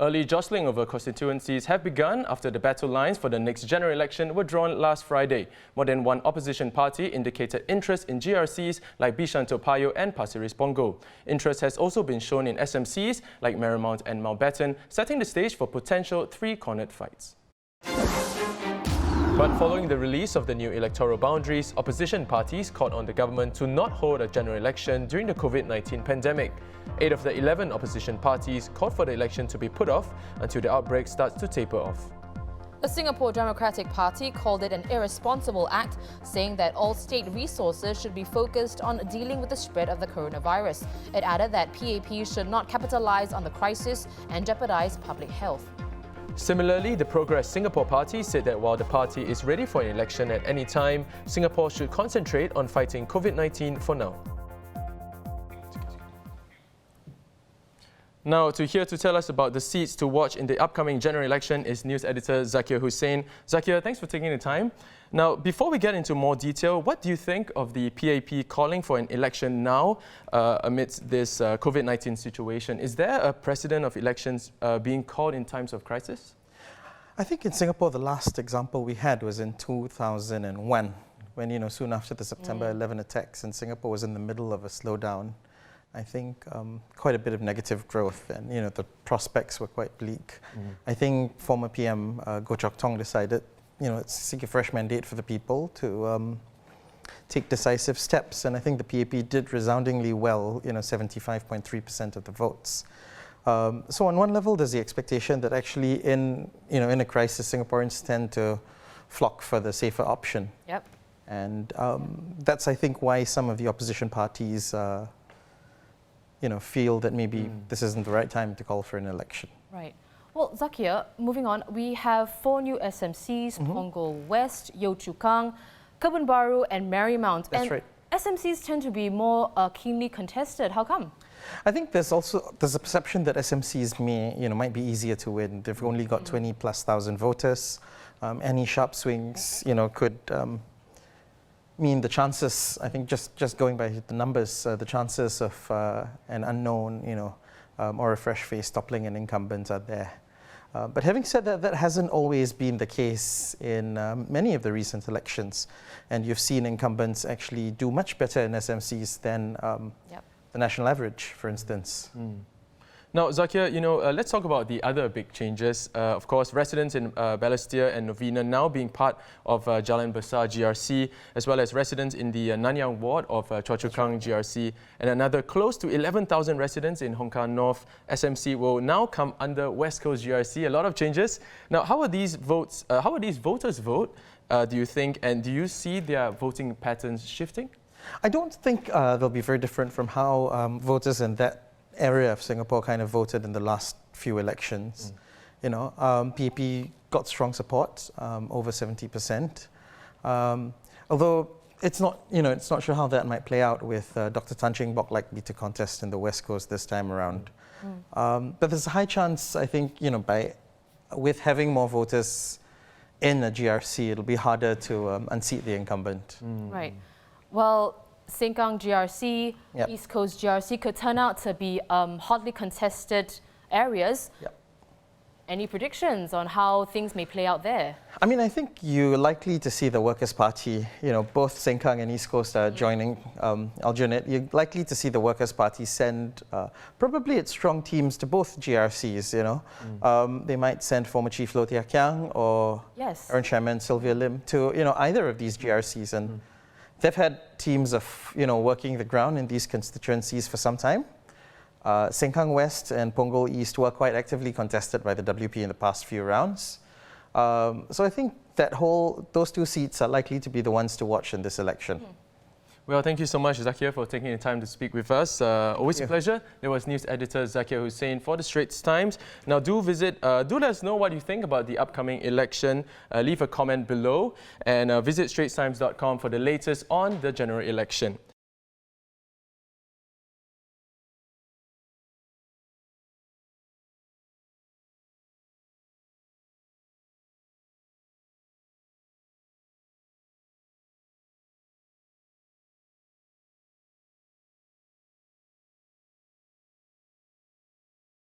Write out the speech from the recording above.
Early jostling over constituencies have begun after the battle lines for the next general election were drawn last Friday. More than one opposition party indicated interest in GRCs like Bishan Toa Payoh and Pasir Ris Punggol. Interest has also been shown in SMCs like Marymount and Mountbatten, setting the stage for potential three-cornered fights. But following the release of the new electoral boundaries, opposition parties called on the government to not hold a general election during the Covid-19 pandemic. 8 of the 11 opposition parties called for the election to be put off until the outbreak starts to taper off. The Singapore Democratic Party called it an irresponsible act, saying that all state resources should be focused on dealing with the spread of the coronavirus. It added that PAP should not capitalise on the crisis and jeopardise public health. Similarly, the Progress Singapore Party said that while the party is ready for an election at any time, Singapore should concentrate on fighting COVID-19 for now. Now, here to tell us about the seats to watch in the upcoming general election is news editor Zakir Hussain. Zakir, thanks for taking the time. Now, before we get into more detail, what do you think of the PAP calling for an election now amidst this COVID-19 situation? Is there a precedent of elections being called in times of crisis? I think in Singapore, the last example we had was in 2001, when, soon after the September 11 attacks, and Singapore was in the middle of a slowdown. I think quite a bit of negative growth, and the prospects were quite bleak. I think former PM Goh Chok Tong decided, to seek a fresh mandate for the people to take decisive steps, and I think the PAP did resoundingly well, 75.3% of the votes. So on one level, there's the expectation that actually in a crisis, Singaporeans tend to flock for the safer option. Yep. And that's, I think, why some of the opposition parties feel that maybe this isn't the right time to call for an election. Right. Well, Zakir, moving on, we have 4 new SMCs, Punggol West, Yio Chu Kang, Kebun Baru and Marymount. That's right. SMCs tend to be more keenly contested. How come? I think there's a perception that SMCs might be easier to win. They've only got 20,000+ voters. Any sharp swings, could mean the chances, I think just going by the numbers, the chances of an unknown, or a fresh face toppling an incumbent are there. But having said that, that hasn't always been the case in many of the recent elections. And you've seen incumbents actually do much better in SMCs than the national average, for instance. Now, Zakir, let's talk about the other big changes. Of course, residents in Balestier and Novena now being part of Jalan Besar GRC, as well as residents in the Nanyang ward of Choa Chu Kang GRC, and another close to 11,000 residents in Hong Kong North SMC will now come under West Coast GRC. A lot of changes. Now, how are these votes? How are these voters vote? Do you think, and do you see their voting patterns shifting? I don't think they'll be very different from how voters in that area of Singapore kind of voted in the last few elections. PAP got strong support, over 70%. Although it's not sure how that might play out with Dr. Tan Cheng Bock likely to contest in the West Coast this time around. But there's a high chance, I think, with having more voters in a GRC, it'll be harder to unseat the incumbent. Right. Well, Sengkang GRC, East Coast GRC could turn out to be hotly contested areas. Any predictions on how things may play out there? I mean, I think you're likely to see the Workers' Party, both Sengkang and East Coast are joining Aljunied. You're likely to see the Workers' Party send probably its strong teams to both GRCs, They might send former Chief Low Tia Kiang or Aaron Chairman Sylvia Lim to, either of these GRCs. And they've had teams of, working the ground in these constituencies for some time. Sengkang West and Punggol East were quite actively contested by the WP in the past few rounds. So I think that those 2 seats are likely to be the ones to watch in this election. Well, thank you so much, Zakir, for taking the time to speak with us. Always a pleasure. There was news editor Zakir Hussain for the Straits Times. Now, do let us know what you think about the upcoming election. Leave a comment below and visit straitstimes.com for the latest on the general election.